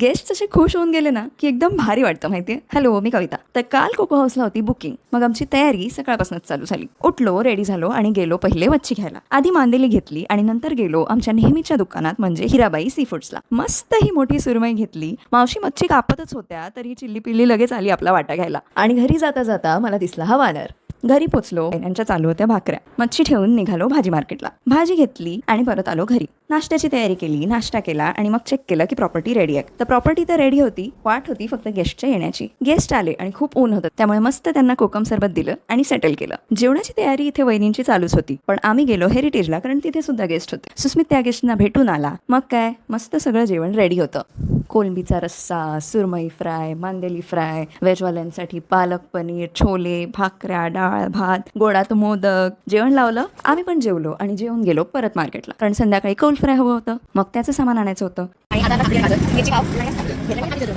Guest जसे खुश होऊन गेले ना की एकदम भारी वाटतं माहितीये. हॅलो, मी कविता. तर काल कोको हाऊसला होती बुकिंग. मग आमची तयारी सकाळपासूनच चालू झाली. उठलो, रेडी झालो आणि गेलो पहिले मच्छी घ्यायला. आधी मांदेली घेतली आणि नंतर गेलो आमच्या नेहमीच्या दुकानात म्हणजे हिराबाई सी फूड्सला. मस्त ही मोठी सुरमई घेतली. मावशी मच्छी कापतच होत्या तर ही चिल्ली पिल्ली लगेच आली आपला वाटा घ्यायला. आणि घरी जाता जाता मला दिसला हा वानर. घरी पोचलो, यांच्या चालू होत्या भाकऱ्या. मच्छी ठेवून निघालो भाजी मार्केटला. भाजी घेतली आणि परत आलो घरी. नाश्त्याची तयारी केली, नाश्ता केला आणि मग चेक केलं की प्रॉपर्टी रेडी आहे. तर प्रॉपर्टी तर रेडी होती, वाट होती फक्त गेस्टच्या येण्याची. गेस्ट आले आणि खूप ऊन होतं, त्यामुळे मस्त त्यांना कोकम सरबत दिलं आणि सेटल केलं. जेवणाची तयारी इथे वहिनींची चालूच होती, पण आम्ही गेलो हेरिटेजला कारण तिथे सुद्धा गेस्ट होते. सुस्मित त्या गेस्टना भेटून आला. मग काय मस्त सगळं जेवण रेडी होतं. कोलंबीचा रस्सा, सुरमई फ्राय, मांदेली फ्राय, व्हेजवाल्यांसाठी पालक पनीर, छोले, भाकऱ्या, डाळ भात, गोडात मोदक. जेवण लावलं, आम्ही पण जेवलो आणि जेवून गेलो परत मार्केटला कारण संध्याकाळी कौल फ्राय हवं होतं. मग त्याचं सामान आणायचं होतं.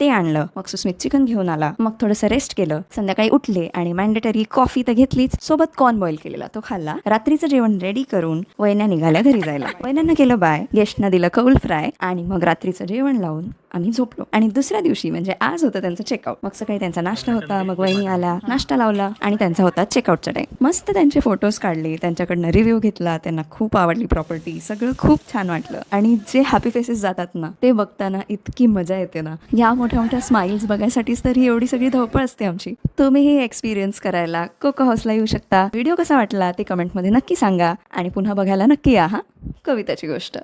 ते आणलं. मग सुस्मित चिकन घेऊन आला. मग थोडंसं रेस्ट केलं. संध्याकाळी उठले आणि मॅन्डेटरी कॉफी तर घेतलीच, सोबत कॉर्न बॉईल केलेला तो खाल्ला. रात्रीचं जेवण रेडी करून वैन्या निघाल्या घरी जायला. वैन्यांना केलं बाय, गेस्टना दिलं कौल फ्राय आणि मग रात्रीचं जेवण लावून आम्ही झोपलो. आणि दुसऱ्या दिवशी म्हणजे आज होतं त्यांचं चेकआउट. मग सकाळी त्यांचा नाश्ता होता. मग वहिनी आला, नाश्ता लावला आणि त्यांचा होता चेकआउटचा टाइम. मस्त त्यांचे फोटोज काढले, त्यांच्याकडनं रिव्ह्यू घेतला. त्यांना खूप आवडली प्रॉपर्टी, सगळं खूप छान वाटलं. आणि जे हॅपी फेसेस जातात ना ते बघताना इतकी मजा येते ना. या मोठ्या मोठ्या स्माइल्स बघायसाठीच तर ही एवढी सगळी धावपळ असते आमची. तुम्हीही एक्सपिरियन्स करायला कोको हाऊसला येऊ शकता. व्हिडिओ कसा वाटला ते कमेंटमध्ये नक्की सांगा आणि पुन्हा बघायला नक्की या. हा, कविताची गोष्ट.